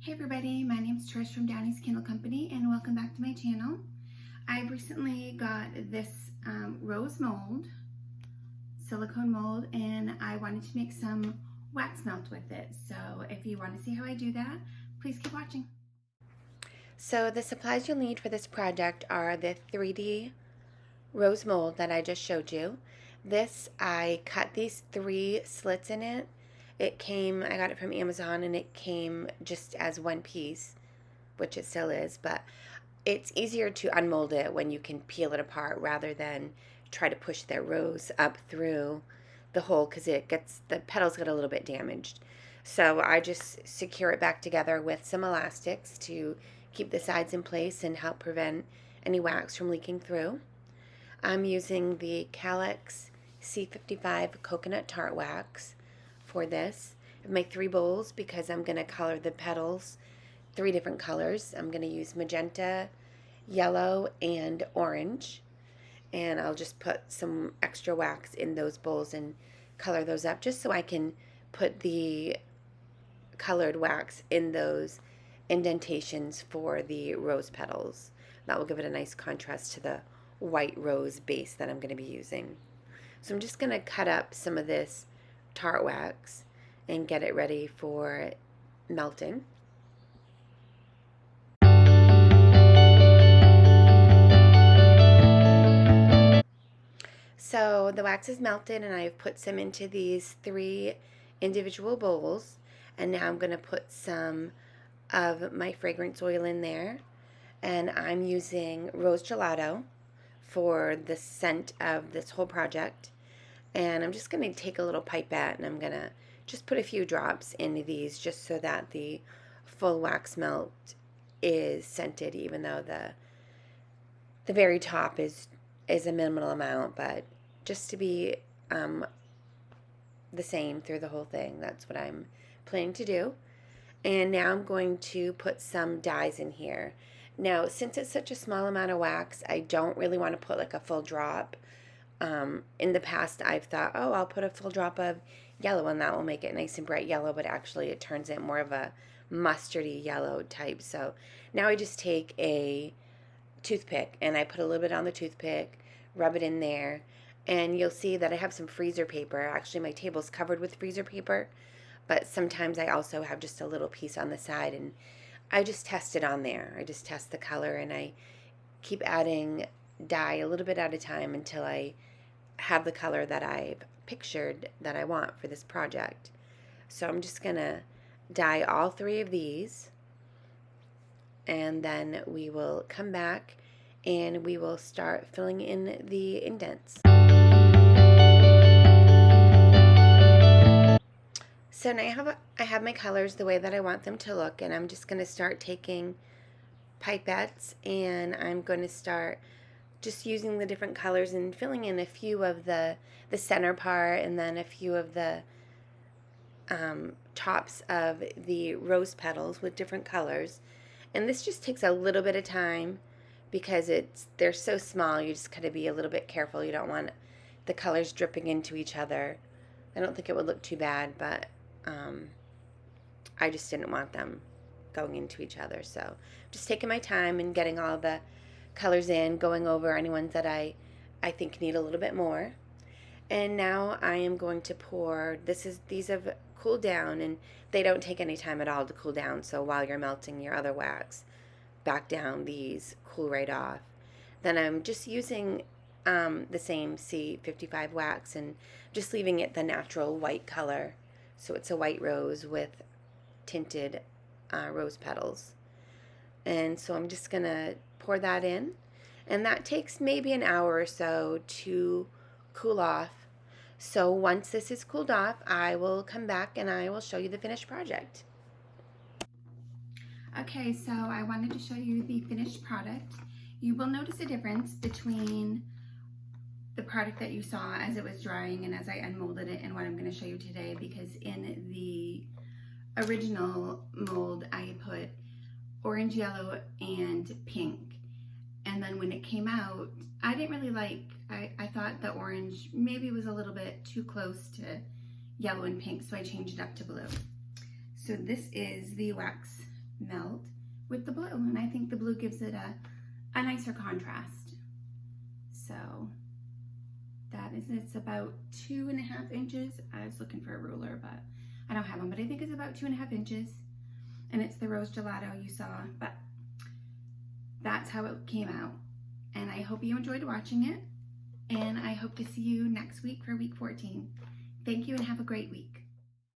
Hey everybody, my name is Trish from Downey's Candle Company and welcome back to my channel. I recently got this rose mold, silicone mold, and I wanted to make some wax melt with it. So if you want to see how I do that, please keep watching. So the supplies you'll need for this project are the 3D rose mold that I just showed you. I cut these 3 slits in it. I got it from Amazon and it came just as one piece, which it still is, but it's easier to unmold it when you can peel it apart rather than try to push that rose up through the hole because the petals get a little bit damaged. So I just secure it back together with some elastics to keep the sides in place and help prevent any wax from leaking through. I'm using the Calyx C55 coconut tart wax for this. I make 3 bowls because I'm going to color the petals 3 different colors. I'm going to use magenta, yellow, and orange. And I'll just put some extra wax in those bowls and color those up just so I can put the colored wax in those indentations for the rose petals. That will give it a nice contrast to the white rose base that I'm going to be using. So I'm just going to cut up some of this tart wax and get it ready for melting. So the wax is melted and I've put some into these 3 individual bowls, and now I'm going to put some of my fragrance oil in there, and I'm using Rose Gelato for the scent of this whole project. And I'm just going to take a little pipette and I'm going to just put a few drops into these just so that the full wax melt is scented, even though the very top is a minimal amount, but just to be the same through the whole thing. That's what I'm planning to do. And now I'm going to put some dyes in here. Now, since it's such a small amount of wax, I don't really want to put like a full drop. In the past, I've thought, oh, I'll put a full drop of yellow and that will make it nice and bright yellow, but actually it turns it more of a mustardy yellow type. So now I just take a toothpick and I put a little bit on the toothpick, rub it in there, and you'll see that I have some freezer paper. Actually, my table's covered with freezer paper, but sometimes I also have just a little piece on the side, and I just test it on there. I just test the color and I keep adding dye a little bit at a time until I have the color that I've pictured that I want for this project. So I'm just gonna dye all 3 of these, and then we will come back and we will start filling in the indents. So now I have my colors the way that I want them to look, and I'm just going to start taking pipettes and I'm going to start just using the different colors and filling in a few of the center part and then a few of the tops of the rose petals with different colors. And this just takes a little bit of time because they're so small. You just gotta be a little bit careful. You don't want the colors dripping into each other. I don't think it would look too bad, but I just didn't want them going into each other. So just taking my time and getting all the colors in, going over any ones that I think need a little bit more. And now I am going to pour, these have cooled down and they don't take any time at all to cool down. So while you're melting your other wax back down, these cool right off. Then I'm just using the same C55 wax and just leaving it the natural white color. So it's a white rose with tinted rose petals. And so I'm just going to pour that in. And that takes maybe an hour or so to cool off. So once this is cooled off, I will come back and I will show you the finished project. Okay, so I wanted to show you the finished product. You will notice a difference between the product that you saw as it was drying and as I unmolded it and what I'm going to show you today, because in the original mold I put orange, yellow, and pink. And then when it came out, I didn't really I thought the orange maybe was a little bit too close to yellow and pink, so I changed it up to blue. So this is the wax melt with the blue, and I think the blue gives it a nicer contrast. So that is, it's about 2.5 inches. I was looking for a ruler, but I don't have one, but I think it's about 2.5 inches, and it's the rose gelato you saw, but that's how it came out. And I hope you enjoyed watching it, and I hope to see you next week for week 14. Thank you and have a great week.